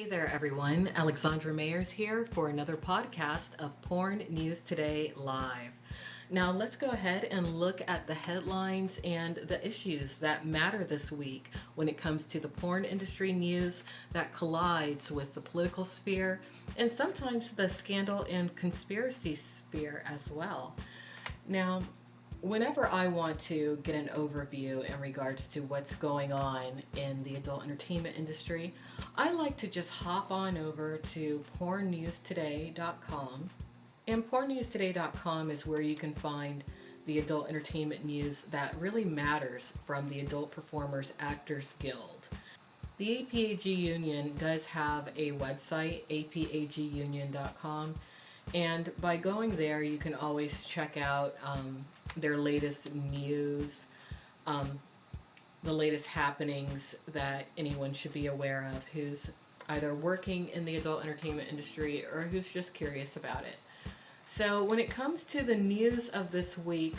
Hey there everyone, Alexandra Mayers here for another podcast of Porn News Today Live. Now let's go ahead and look at the headlines and the issues that matter this week when it comes to the porn industry news that collides with the political sphere and sometimes the scandal and conspiracy sphere as well. Now, whenever I want to get an overview in regards to what's going on in the adult entertainment industry, I like to just hop on over to pornnewstoday.com. And pornnewstoday.com is where you can find the adult entertainment news that really matters from the Adult Performers Actors Guild. The APAG Union does have a website, apagunion.com, and by going there you can always check out their latest news, the latest happenings that anyone should be aware of who's either working in the adult entertainment industry or who's just curious about it. So when it comes to the news of this week,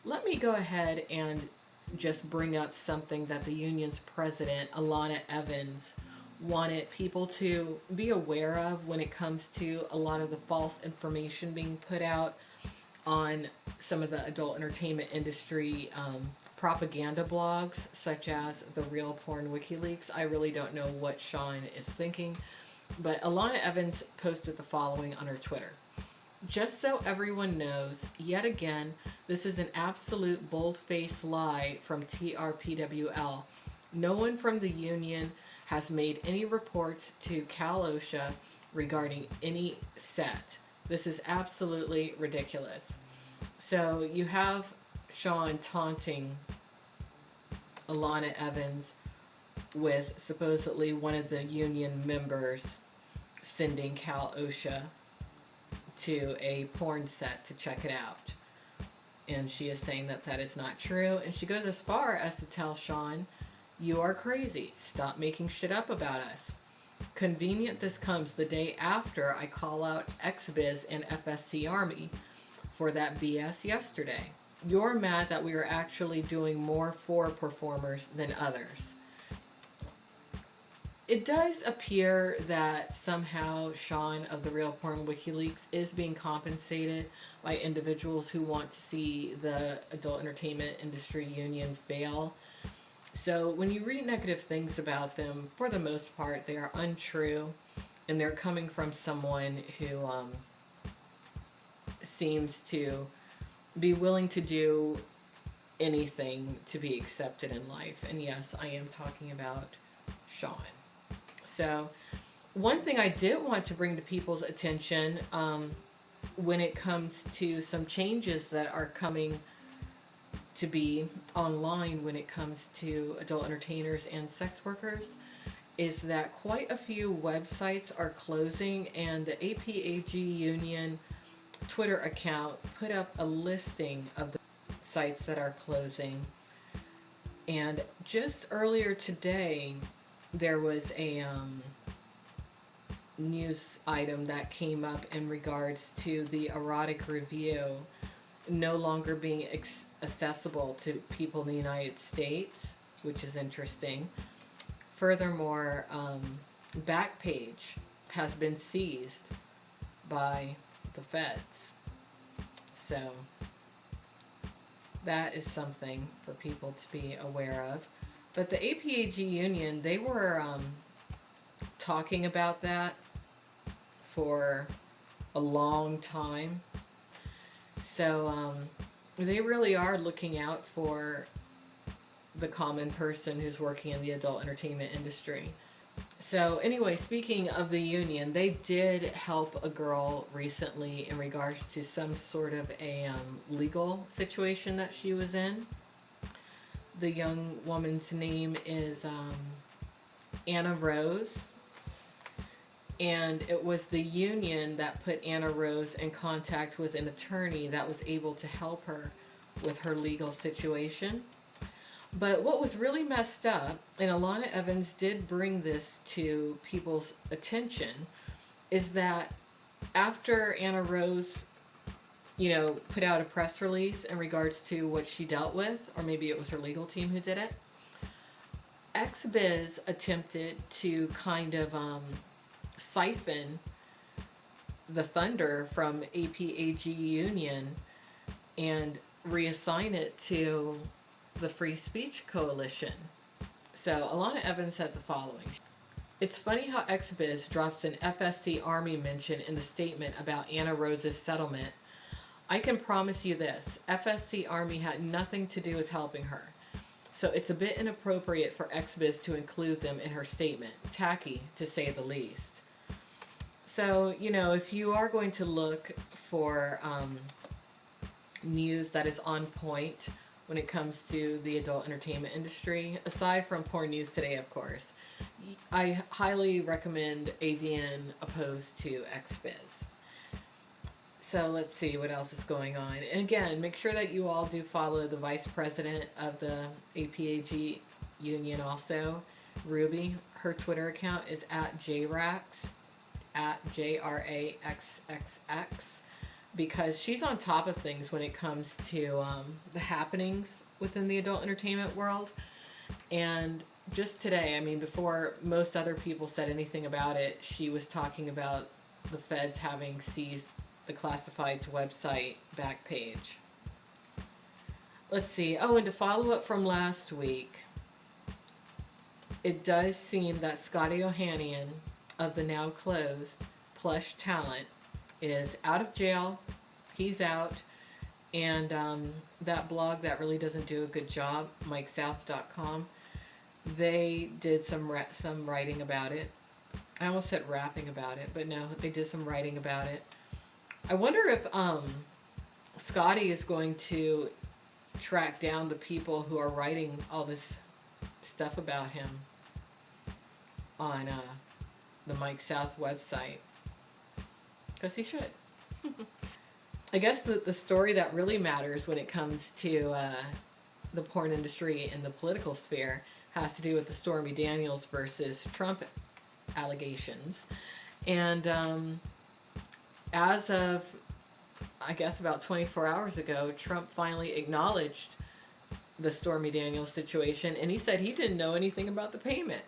let me go ahead and just bring up something that the union's president, Alana Evans, wanted people to be aware of when it comes to a lot of the false information being put out on some of the adult entertainment industry propaganda blogs, such as the Real Porn WikiLeaks. I really don't know what Sean is thinking, but Alana Evans posted the following on her Twitter. Just so everyone knows, yet again, this is an absolute bold-faced lie from TRPWL. No one from the union has made any reports to Cal OSHA regarding any set. This is absolutely ridiculous. So you have Sean taunting Alana Evans with supposedly one of the union members sending Cal OSHA to a porn set to check it out. And she is saying that that is not true. And she goes as far as to tell Sean, "You are crazy. Stop making shit up about us. Convenient this comes the day after I call out Xbiz and FSC Army for that BS yesterday. You're mad that we are actually doing more for performers than others." It does appear that somehow Sean of the Real Porn WikiLeaks is being compensated by individuals who want to see the adult entertainment industry union fail. So when you read negative things about them, for the most part, they are untrue, and they're coming from someone who seems to be willing to do anything to be accepted in life. And yes, I am talking about Sean. So one thing I did want to bring to people's attention when it comes to some changes that are coming to be online when it comes to adult entertainers and sex workers is that quite a few websites are closing, and the APAG Union Twitter account put up a listing of the sites that are closing. And just earlier today there was a news item that came up in regards to the erotic review no longer being accessible to people in the United States, which is interesting. Furthermore, Backpage has been seized by the feds. So that is something for people to be aware of. But the APAG Union, they were talking about that for a long time. So they really are looking out for the common person who's working in the adult entertainment industry. So anyway, speaking of the union, they did help a girl recently in regards to some sort of a legal situation that she was in. The young woman's name is Anna Rose, and it was the union that put Anna Rose in contact with an attorney that was able to help her with her legal situation. But what was really messed up, and Alana Evans did bring this to people's attention, is that after Anna Rose put out a press release in regards to what she dealt with, or maybe it was her legal team who did it, Xbiz attempted to kind of siphon the thunder from APAG Union and reassign it to the Free Speech Coalition. So Alana Evans said the following. It's funny how Xbiz drops an FSC Army mention in the statement about Anna Rose's settlement. I can promise you this, FSC Army had nothing to do with helping her. So it's a bit inappropriate for Xbiz to include them in her statement. Tacky, to say the least. So, you know, if you are going to look for news that is on point when it comes to the adult entertainment industry, aside from Porn News Today, of course, I highly recommend AVN opposed to Xbiz. So let's see what else is going on. And again, make sure that you all do follow the vice president of the APAG Union also, Ruby. Her Twitter account is @JRAXX, @JRAXXX, because she's on top of things when it comes to the happenings within the adult entertainment world. And just today, I mean, before most other people said anything about it, she was talking about the feds having seized the Classifieds website back page. Let's see. Oh, and to follow up from last week, it does seem that Scottie Ohanian of the now closed Plush Talent is out of jail. He's out. And that blog that really doesn't do a good job, MikeSouth.com, they did some writing about it. I almost said rapping about it, but no, they did some writing about it. I wonder if Scotty is going to track down the people who are writing all this stuff about him on the Mike South website. Because he should. I guess the story that really matters when it comes to the porn industry and the political sphere has to do with the Stormy Daniels versus Trump allegations. And as of, I guess, about 24 hours ago, Trump finally acknowledged the Stormy Daniels situation, and he said he didn't know anything about the payment.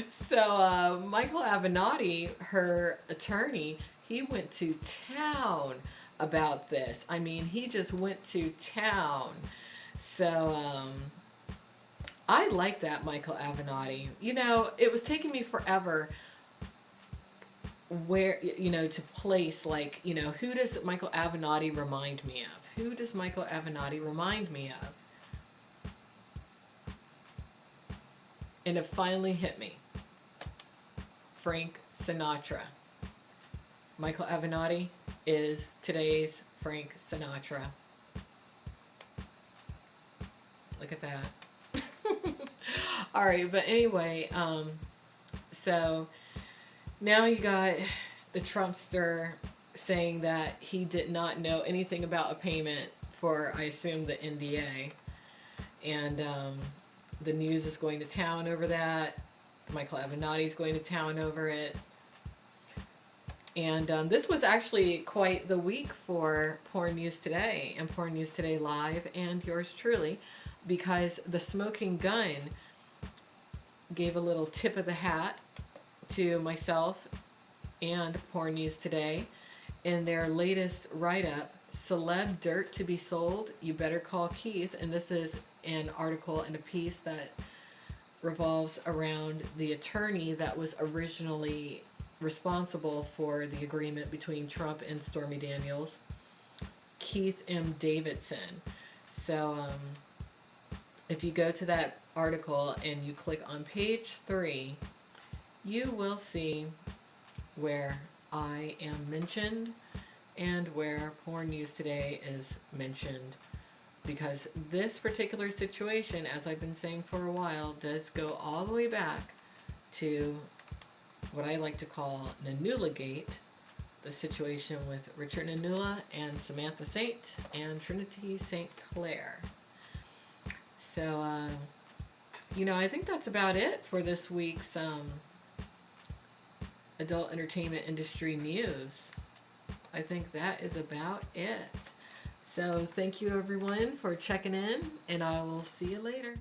So Michael Avenatti, her attorney, he went to town about this. I mean, he just went to town. So I like that, Michael Avenatti. You know, it was taking me forever where, you know, to place, like, you know, who does Michael Avenatti remind me of? Who does Michael Avenatti remind me of? And it finally hit me. Frank Sinatra. Michael Avenatti is today's Frank Sinatra. Look at that. All right, but anyway, so now you got the Trumpster saying that he did not know anything about a payment for, I assume, the NDA. And the news is going to town over that. Michael Avenatti is going to town over it. And this was actually quite the week for Porn News Today and Porn News Today Live and yours truly, because the Smoking Gun gave a little tip of the hat to myself and Porn News Today in their latest write-up, Celeb Dirt to be Sold, You Better Call Keith. And this is an article and a piece that revolves around the attorney that was originally responsible for the agreement between Trump and Stormy Daniels, Keith M. Davidson. So if you go to that article and you click on page 3, you will see where I am mentioned and where Porn News Today is mentioned, because this particular situation, as I've been saying for a while, does go all the way back to what I like to call Nanula-gate, the situation with Richard Nanula and Samantha Saint and Trinity St. Clair. So, you know, I think that's about it for this week's adult entertainment industry news. I think that is about it. So thank you everyone for checking in, and I will see you later.